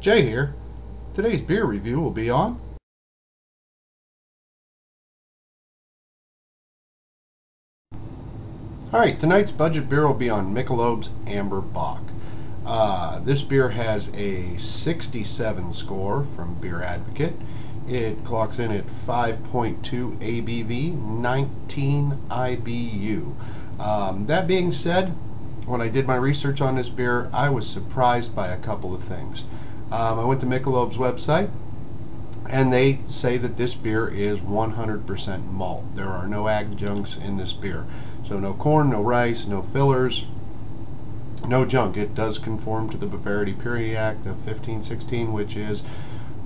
Jay here. Today's beer review will be on Alright, tonight's budget beer will be on Michelob's Amberbock. This beer has a 67 score from Beer Advocate. It clocks in at 5.2 ABV, 19 IBU. That being said, when I did my research on this beer, I was surprised by a couple of things. I went to Michelob's website, and they say that this beer is 100% malt. There are no adjuncts in this beer. So no corn, no rice, no fillers, no junk. It does conform to the Bavaria Purity Act of 1516, which is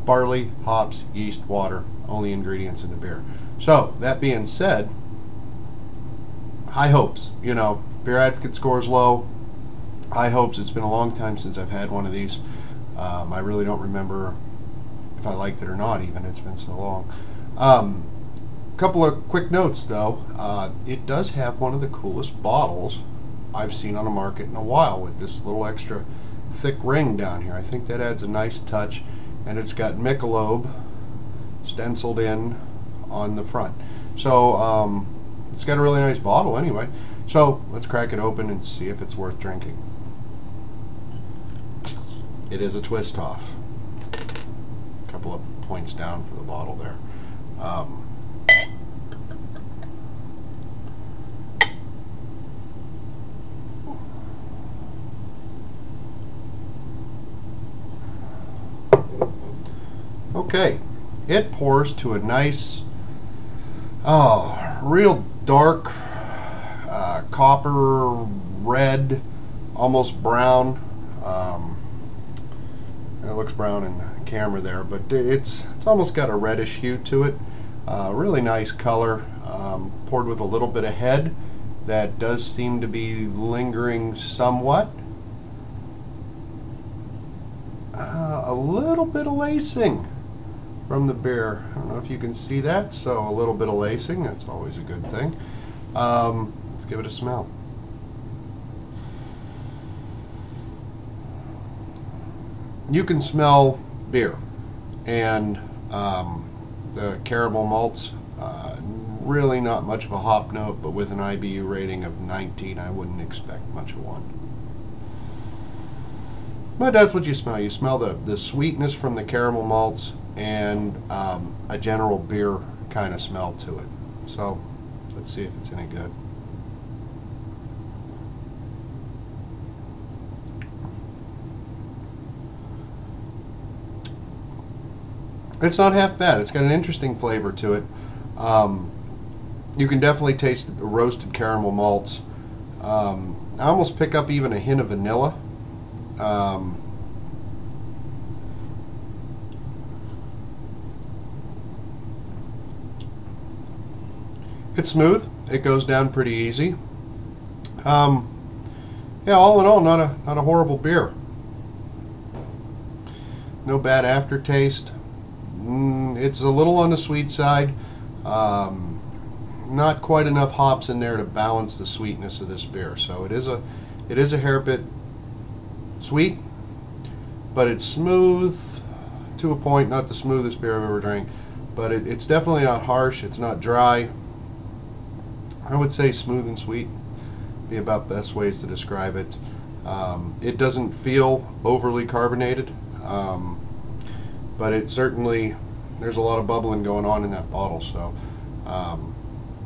barley, hops, yeast, water, only ingredients in the beer. So, that being said, high hopes. You know, Beer Advocate scores low. High hopes. It's been a long time since I've had one of these. I really don't remember if I liked it or not even. It's been so long. Couple of quick notes though. It does have one of the coolest bottles I've seen on the market in a while, with this little extra thick ring down here. I think that adds a nice touch, and it's got Michelob stenciled in on the front. So it's got a really nice bottle anyway. So let's crack it open and see if it's worth drinking. It is a twist off. A couple of points down for the bottle there. Okay, it pours to a nice, real dark copper red, almost brown. It looks brown in the camera there, but it's almost got a reddish hue to it. Really nice color, poured with a little bit of head that does seem to be lingering somewhat. A little bit of lacing from the beer. I don't know if you can see that, so a little bit of lacing, that's always a good thing. Let's give it a smell. You can smell beer, and the caramel malts, really not much of a hop note, but with an IBU rating of 19, I wouldn't expect much of one. But that's what you smell. You smell the sweetness from the caramel malts, and a general beer kind of smell to it. So let's see if it's any good. It's not half bad. It's got an interesting flavor to it. You can definitely taste the roasted caramel malts. I almost pick up even a hint of vanilla. It's smooth. It goes down pretty easy. Yeah, all in all, not a horrible beer. No bad aftertaste. It's a little on the sweet side. Not quite enough hops in there to balance the sweetness of this beer. So it is a hair bit sweet, but it's smooth to a point. Not the smoothest beer I've ever drank, but it's definitely not harsh. It's not dry. I would say smooth and sweet be about the best ways to describe it. It doesn't feel overly carbonated, but it certainly, there's a lot of bubbling going on in that bottle, so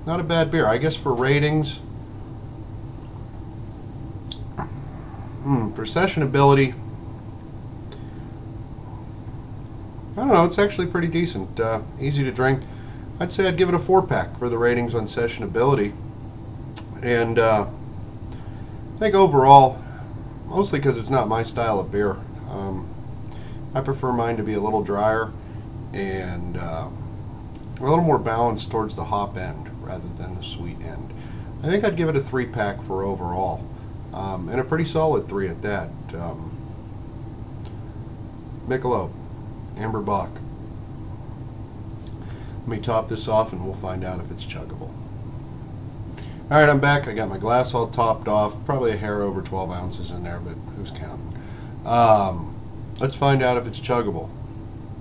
not a bad beer. I guess for ratings, for sessionability, I don't know, it's actually pretty decent. Easy to drink. I'd say I'd give it a 4-pack for the ratings on sessionability. And I think overall, mostly because it's not my style of beer, I prefer mine to be a little drier and a little more balanced towards the hop end rather than the sweet end. I think I'd give it a 3-pack for overall, and a pretty solid 3 at that. Michelob, Amberbock. Let me top this off and we'll find out if it's chuggable. Alright, I'm back. I got my glass all topped off. Probably a hair over 12 ounces in there, but who's counting? Let's find out if it's chuggable.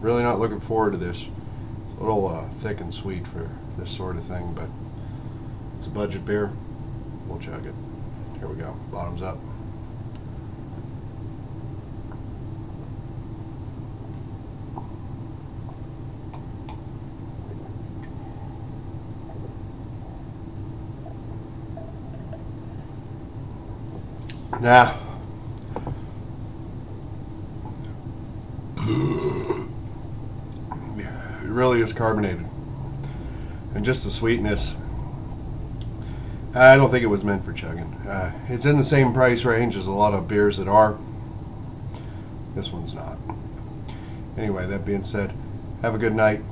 Really not looking forward to this. It's a little thick and sweet for this sort of thing, but it's a budget beer. We'll chug it. Here we go. Bottoms up. Now, it really is carbonated, and just the sweetness. I don't think it was meant for chugging. It's in the same price range as a lot of beers that are. This one's not. Anyway, that being said, have a good night.